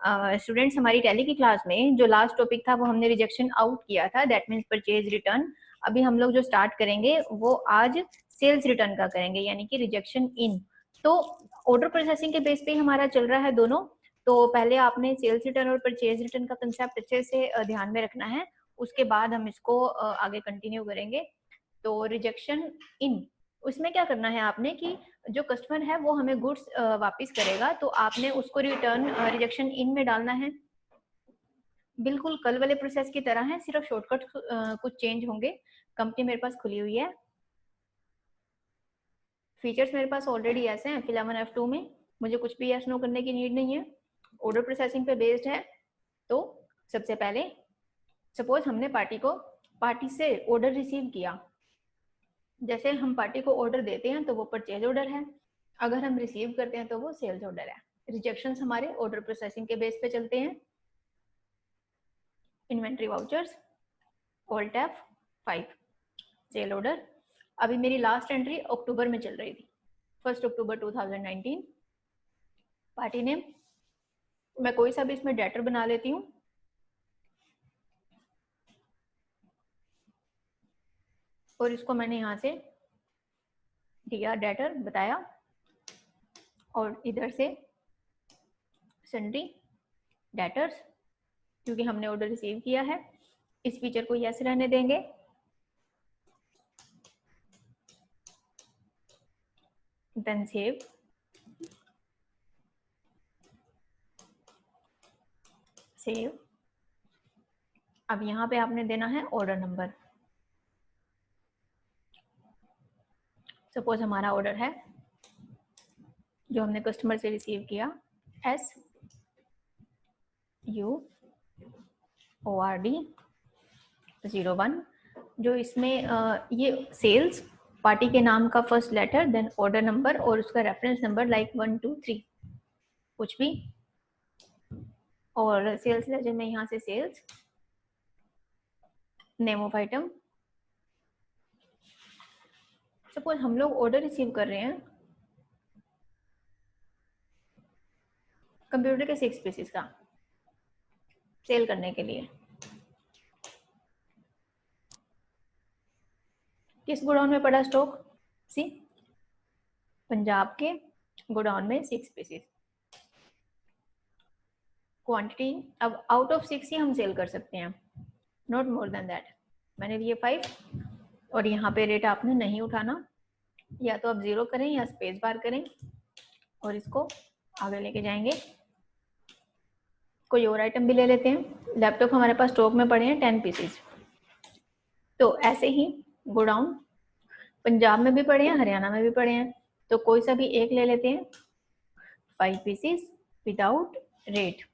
Students, हमारी tally की class में जो लास्ट टॉपिक था वो हमने रिजेक्शन आउट किया था, दैट मीन्स परचेज रिटर्न। अभी हम लोग जो स्टार्ट करेंगे वो आज सेल्स रिटर्न का करेंगे, यानी कि रिजेक्शन इन। तो ऑर्डर प्रोसेसिंग के बेस पे हमारा चल रहा है दोनों। तो पहले आपने सेल्स रिटर्न और परचेज रिटर्न का कंसेप्ट अच्छे से ध्यान में रखना है, उसके बाद हम इसको आगे कंटिन्यू करेंगे। तो रिजेक्शन इन, उसमें क्या करना है आपने कि जो कस्टमर है वो हमें गुड्स वापस करेगा, तो आपने उसको रिटर्न रिजेक्शन इन में डालना है। बिल्कुल कल वाले प्रोसेस की तरह है, सिर्फ शॉर्टकट कुछ चेंज होंगे। कंपनी मेरे पास खुली हुई है, फीचर्स मेरे पास ऑलरेडी ऐसे हैं फिल F2 में, मुझे कुछ भी यस नो करने की नीड नहीं है। ऑर्डर प्रोसेसिंग पे बेस्ड है। तो सबसे पहले सपोज हमने पार्टी से ऑर्डर रिसीव किया। जैसे हम पार्टी को ऑर्डर देते हैं तो वो परचेज ऑर्डर है, अगर हम रिसीव करते हैं तो वो सेल्स ऑर्डर है। रिजेक्शंस हमारे ऑर्डर प्रोसेसिंग के बेस पे चलते हैं। Inventory vouchers, alt F5, sale order. अभी मेरी लास्ट एंट्री अक्टूबर में चल रही थी, 1 अक्टूबर 2019। पार्टी नेम मैं कोई सा भी इसमें डेटर बना लेती हूँ। और इसको मैंने यहाँ से दिया डेटर बताया, और इधर से सन्ड्री डेटर्स, क्योंकि हमने ऑर्डर रिसीव किया है। इस फीचर को यस रहने देंगे। Then save, save. अब यहाँ पे आपने देना है ऑर्डर नंबर। सपोज हमारा ऑर्डर है जो हमने कस्टमर से रिसीव किया, SUORD01। जो इसमें ये सेल्स, पार्टी के नाम का first letter, then order number और उसका रेफरेंस नंबर लाइक 1 2 3 कुछ भी। और सेल्स लेजर में यहाँ से sales, name of item. Suppose हम लोग ऑर्डर रिसीव कर रहे हैं कंप्यूटर के 6 पीसेस का सेल करने के लिए। किस गोडाउन में पड़ा स्टॉक? सी, पंजाब के गोडाउन में 6 पीसेस। क्वांटिटी अब आउट ऑफ 6 ही हम सेल कर सकते हैं, नॉट मोर देन दैट। मैंने लिए 5, और यहाँ पे रेट आपने नहीं उठाना, या तो आप 0 करें या स्पेस बार करें और इसको आगे लेके जाएंगे। कोई और आइटम भी ले लेते हैं। लैपटॉप हमारे पास स्टॉक में पड़े हैं 10 पीसेस। तो ऐसे ही गोडाउन पंजाब में भी पड़े हैं, हरियाणा में भी पड़े हैं, तो कोई सा भी एक ले लेते हैं। 5 पीसेस विदाउट रेट।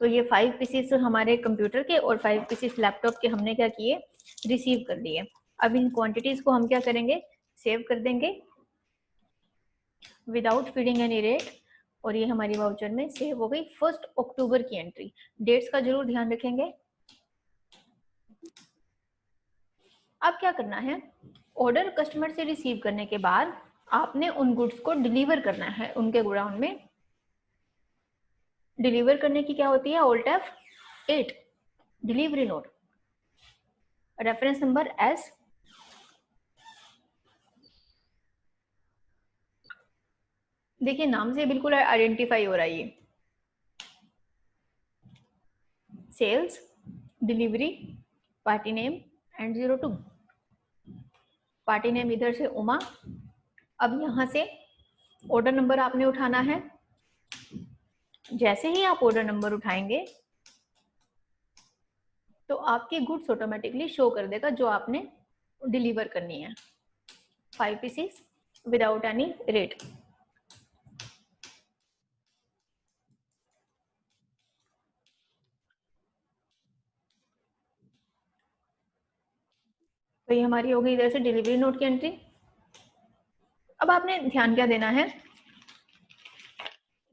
तो ये 5 पीसेस हमारे कंप्यूटर के और 5 पीसेस लैपटॉप के हमने क्या किए, रिसीव कर लिए। अब इन क्वांटिटीज को हम क्या करेंगे, सेव कर देंगे विदाउट फीडिंग एनी रेट, और ये हमारी वाउचर में सेव हो गई। 1 अक्टूबर की एंट्री। डेट्स का जरूर ध्यान रखेंगे। अब क्या करना है, ऑर्डर कस्टमर से रिसीव करने के बाद आपने उन गुड्स को डिलीवर करना है उनके गोडाउन में। डिलीवर करने की क्या होती है, alt F8, delivery note, reference number S, देखिए नाम से बिल्कुल आइडेंटिफाई हो रहा है ये। Sales, delivery, party name and 02। Party name इधर से उमा। अब यहाँ से ऑर्डर नंबर आपने उठाना है। जैसे ही आप ऑर्डर नंबर उठाएंगे तो आपकी गुड्स ऑटोमेटिकली शो कर देगा जो आपने डिलीवर करनी है। 5 पीसेस विदाउट एनी रेट। तो ये हमारी हो गई इधर से डिलीवरी नोट की एंट्री। अब आपने ध्यान क्या देना है,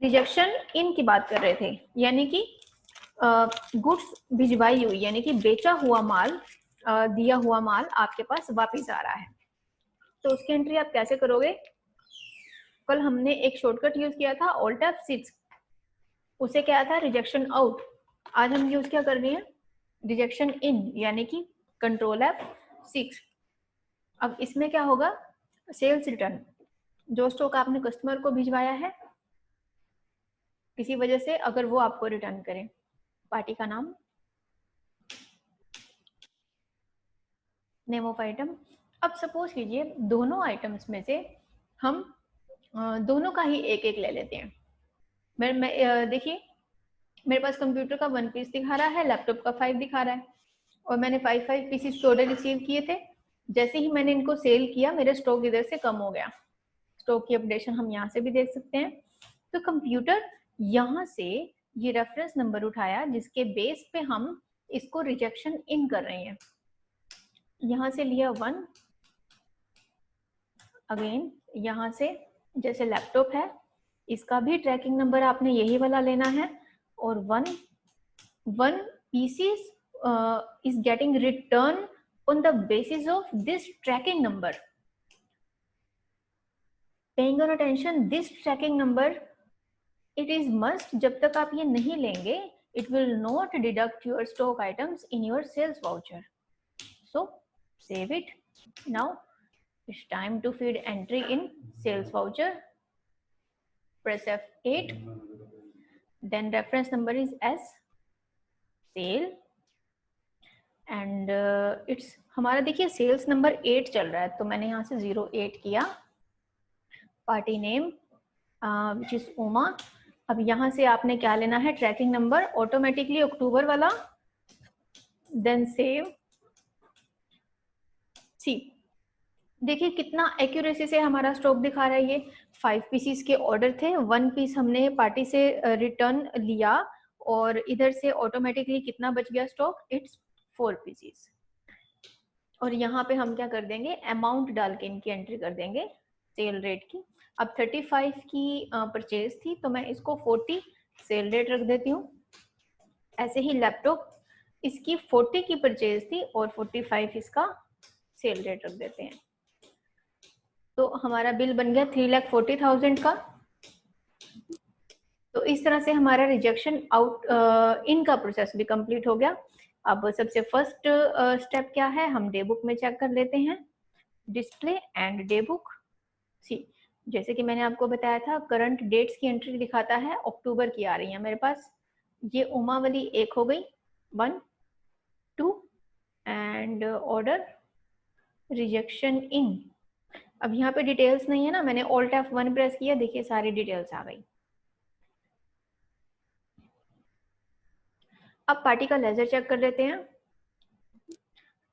रिजेक्शन इन की बात कर रहे थे, यानी कि गुड्स भिजवाई हुई, यानी कि बेचा हुआ माल, दिया हुआ माल आपके पास वापस आ रहा है। तो उसकी एंट्री आप कैसे करोगे? कल हमने एक शॉर्टकट यूज किया था ऑल्ट F6, उसे क्या था, रिजेक्शन आउट। आज हम यूज क्या कर रहे हैं, रिजेक्शन इन, यानी कि कंट्रोल F6। अब इसमें क्या होगा, सेल्स रिटर्न, जो स्टॉक आपने कस्टमर को भिजवाया है किसी वजह से, अगर वो आपको रिटर्न करें, पार्टी का नाम, नेम ऑफ आइटम। अब सपोज कीजिए दोनों आइटम्स में से हम दोनों का ही एक एक ले लेते हैं। मैं देखिए मेरे पास कंप्यूटर का 1 पीस दिखा रहा है, लैपटॉप का 5 दिखा रहा है, और मैंने 5 पीसेस टोटल रिसीव किए थे। जैसे ही मैंने इनको सेल किया, मेरा स्टॉक इधर से कम हो गया। स्टॉक की अपडेशन हम यहाँ से भी देख सकते हैं। तो कंप्यूटर यहाँ से ये रेफरेंस नंबर उठाया जिसके बेस पे हम इसको रिजेक्शन इन कर रहे हैं। यहाँ से लिया 1, अगेन यहाँ से जैसे लैपटॉप है, इसका भी ट्रैकिंग नंबर आपने यही वाला लेना है, और 1 pieces is getting returned on the basis of this tracking number. Paying on attention, this tracking number, it is must, जब तक आप ये नहीं लेंगे, it will not deduct your stock items in your sales voucher. So save it. Now it's time to feed entry in sales voucher. Press F8. Then reference number is S, sale, and it's हमारा देखिए sales number 8 चल रहा है, तो मैंने यहाँ से 08 किया। Party name which is Uma. अब यहाँ से आपने क्या लेना है, ट्रैकिंग नंबर ऑटोमेटिकली अक्टूबर वाला, देन सेव। सी देखिए कितना एक्यूरेसी से हमारा स्टॉक दिखा रहा है। ये 5 पीसीस के ऑर्डर थे, 1 पीस हमने पार्टी से रिटर्न लिया, और इधर से ऑटोमेटिकली कितना बच गया स्टॉक, इट्स 4 पीसीस। और यहाँ पे हम क्या कर देंगे, अमाउंट डाल के इनकी एंट्री कर देंगे सेल रेट की। अब 35 की परचेज थी, तो मैं इसको 40 सेल रेट रख देती हूँ। ऐसे ही लैपटॉप, इसकी 40 की परचेज थी और 45 इसका सेल रेट रख देते हैं। तो हमारा बिल बन गया 3,40,000 का। तो इस तरह से हमारा रिजेक्शन आउट इन का प्रोसेस भी कंप्लीट हो गया। अब सबसे फर्स्ट स्टेप क्या है, हम डे बुक में चेक कर लेते हैं, डिस्प्ले एंड डे बुक। सी जैसे कि मैंने आपको बताया था, करंट डेट्स की एंट्री दिखाता है, अक्टूबर की आ रही है मेरे पास। ये उमा वाली एक हो गई, 1 2, एंड ऑर्डर रिजेक्शन इन। अब यहाँ पे डिटेल्स नहीं है ना, मैंने ऑल्ट F1 प्रेस किया, देखिए सारी डिटेल्स आ गई। अब पार्टी का लेजर चेक कर लेते हैं,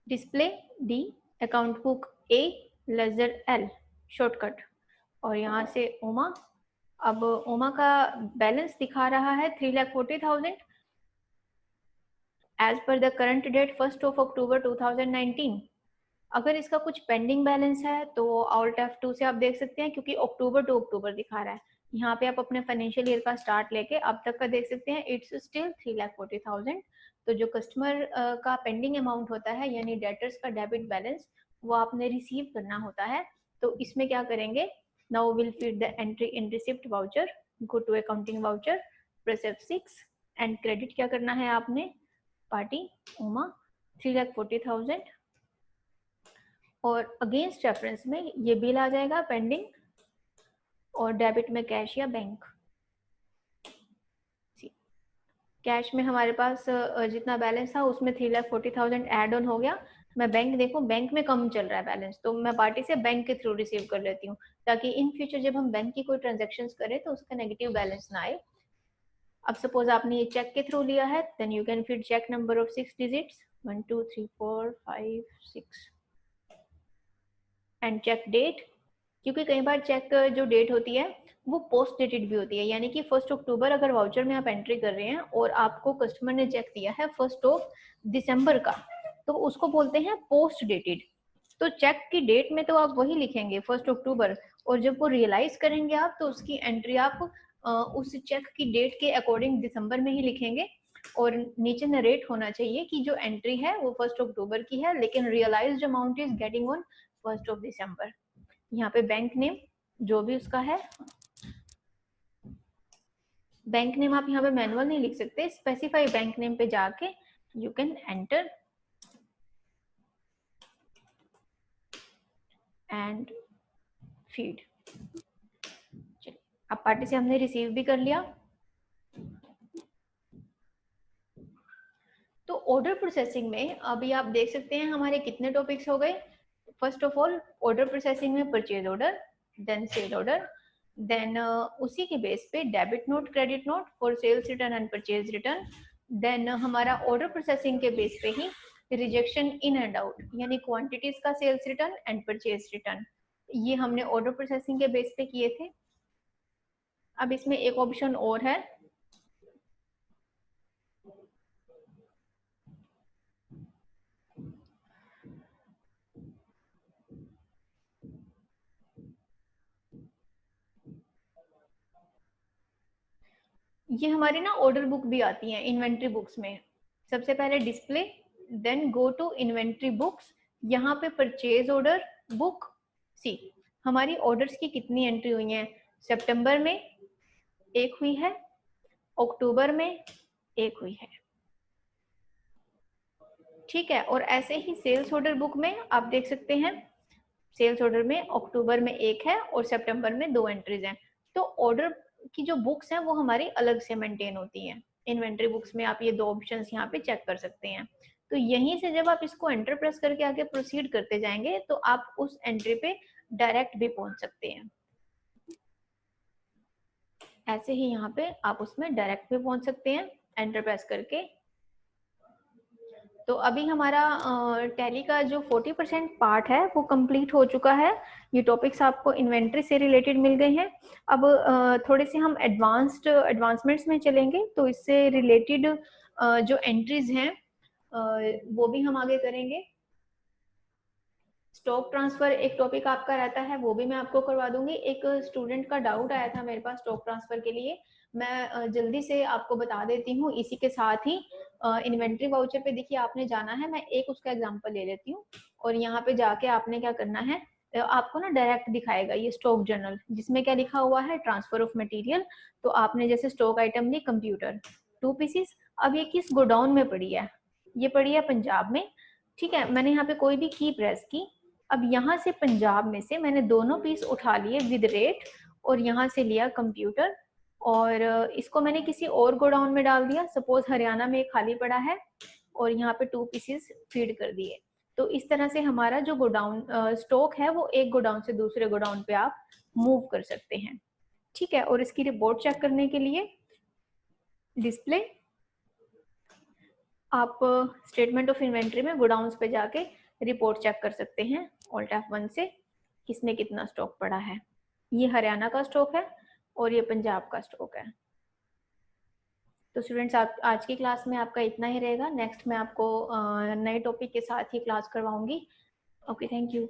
डिस्प्ले डी, अकाउंट बुक ए, लेजर एल शॉर्टकट, और यहाँ से उमा। अब उमा का बैलेंस दिखा रहा है 3,40,000 as per the current date 1 अक्टूबर 2019। अगर इसका कुछ पेंडिंग बैलेंस है तो ऑल्ट F2 से आप देख सकते हैं, क्योंकि अक्टूबर टू अक्टूबर दिखा रहा है। यहाँ पे आप अपने फाइनेंशियल ईयर का स्टार्ट लेके अब तक का देख सकते हैं, इट्स स्टिल 3,40,000। तो जो कस्टमर का पेंडिंग अमाउंट होता है, यानी डेटर्स का डेबिट बैलेंस, वो आपने रिसीव करना होता है। तो इसमें क्या करेंगे, now will feed the entry in receipt voucher, go to accounting voucher, press F6, and credit क्या करना है आपने, पार्टी उमा 3,40,000, और अगेंस्ट रेफरेंस में ये बिल आ जाएगा पेंडिंग, और डेबिट में कैश या बैंक। कैश में हमारे पास जितना बैलेंस था उसमें 3,40,000 एड ऑन हो गया। मैं बैंक देखूं, बैंक में कम चल रहा है बैलेंस, तो मैं पार्टी से बैंक के थ्रू रिसीव कर लेती हूँ, ताकि इन फ्यूचर जब हम बैंक की कोई ट्रांजेक्शन करें तो उसका नेगेटिव बैलेंस ना आए। अब सपोज आपने ये चेक के थ्रू लिया है, then you can feed cheque number of 6 digits 1 2 3 4 5 6 and cheque date, क्योंकि कई बार चेक जो डेट होती है वो पोस्ट डेटेड भी होती है, यानी कि 1 अक्टूबर अगर वाउचर में आप एंट्री कर रहे हैं और आपको कस्टमर ने चेक दिया है 1 दिसंबर का, तो उसको बोलते हैं पोस्ट डेटेड। तो चेक की डेट में तो आप वही लिखेंगे 1 अक्टूबर, और जब वो रियलाइज करेंगे आप, तो उसकी एंट्री आप उस चेक की डेट के अकॉर्डिंग दिसंबर में ही लिखेंगे, और नीचे नरेट होना चाहिए कि जो एंट्री है वो 1 अक्टूबर की है, लेकिन realised amount is getting on 1 December. यहाँ पे बैंक नेम जो भी उसका है, बैंक नेम आप यहाँ पे मैनुअल नहीं लिख सकते, स्पेसिफाई बैंक नेम पे जाके you can enter and feed. चलिए, अब पार्टी से हमने रिसीव भी कर लिया। तो ऑर्डर प्रोसेसिंग में अभी आप देख सकते हैं हमारे कितने टॉपिक्स हो गए। First of all order processing में purchase order, then sale order, then उसी के बेस पे debit note, credit note for sales return and purchase return, then हमारा ऑर्डर प्रोसेसिंग के बेस पे ही रिजेक्शन इन एंड आउट, यानी क्वांटिटीज का sales return and purchase return, ये हमने ऑर्डर प्रोसेसिंग के बेस पे किए थे। अब इसमें एक ऑप्शन और है, ये हमारी ना ऑर्डर बुक भी आती है इन्वेंट्री बुक्स में। सबसे पहले display, then go to inventory books, यहाँ पे परचेज ऑर्डर बुक, सी हमारी ऑर्डर्स की कितनी एंट्री हुई है। सितंबर में एक हुई है, अक्टूबर में एक हुई है, ठीक है। और ऐसे ही सेल्स ऑर्डर बुक में आप देख सकते हैं, सेल्स ऑर्डर में अक्टूबर में एक है और सितंबर में 2 एंट्रीज हैं। तो ऑर्डर की जो बुक्स हैं वो हमारी अलग से मेंटेन होती हैं। इन्वेंट्री बुक्स में आप ये 2 ऑप्शंस यहाँ पे चेक कर सकते हैं। तो यहीं से जब आप इसको एंटर प्रेस करके आगे प्रोसीड करते जाएंगे तो आप उस एंट्री पे डायरेक्ट भी पहुंच सकते हैं। ऐसे ही यहाँ पे आप उसमें डायरेक्ट भी पहुंच सकते हैं एंटर प्रेस करके। तो अभी हमारा टैली का जो 40% पार्ट है वो कंप्लीट हो चुका है। ये टॉपिक्स आपको इन्वेंट्री से रिलेटेड मिल गए हैं। अब थोड़े से हम एडवांसमेंट्स में चलेंगे, तो इससे रिलेटेड जो एंट्रीज हैं वो भी हम आगे करेंगे। स्टॉक ट्रांसफर एक टॉपिक आपका रहता है, वो भी मैं आपको करवा दूंगी। एक स्टूडेंट का डाउट आया था मेरे पास स्टॉक ट्रांसफर के लिए, मैं जल्दी से आपको बता देती हूँ। इसी के साथ ही इन्वेंट्री वाउचर पे देखिए आपने जाना है, मैं एक उसका एग्जांपल ले लेती हूँ। और यहाँ पे जाके आपने क्या करना है, आपको ना डायरेक्ट दिखाएगा ये स्टॉक जर्नल, जिसमें क्या लिखा हुआ है, ट्रांसफर ऑफ मटेरियल। तो आपने जैसे स्टॉक आइटम ली कंप्यूटर 2 पीसेस, अब ये किस गोडाउन में पड़ी है, ये पड़ी है पंजाब में, ठीक है। मैंने यहाँ पे कोई भी की प्रेस की, अब यहाँ से पंजाब में से मैंने दोनों पीस उठा लिए विद रेट और यहाँ से लिया कंप्यूटर और इसको मैंने किसी और गोडाउन में डाल दिया। सपोज हरियाणा में खाली पड़ा है और यहाँ पे 2 पीसेस फीड कर दिए। तो इस तरह से हमारा जो गोडाउन स्टॉक है वो एक गोडाउन से दूसरे गोडाउन पे आप मूव कर सकते हैं, ठीक है। और इसकी रिपोर्ट चेक करने के लिए डिस्प्ले, आप स्टेटमेंट ऑफ इन्वेंट्री में गोडाउन्स पे जाके रिपोर्ट चेक कर सकते हैं ऑल्ट F1 से, किसमें कितना स्टॉक पड़ा है। ये हरियाणा का स्टॉक है और ये पंजाब का स्टॉक है। तो स्टूडेंट्स आप आज की क्लास में आपका इतना ही रहेगा। नेक्स्ट मैं आपको नए टॉपिक के साथ ही क्लास करवाऊंगी। Okay, thank you.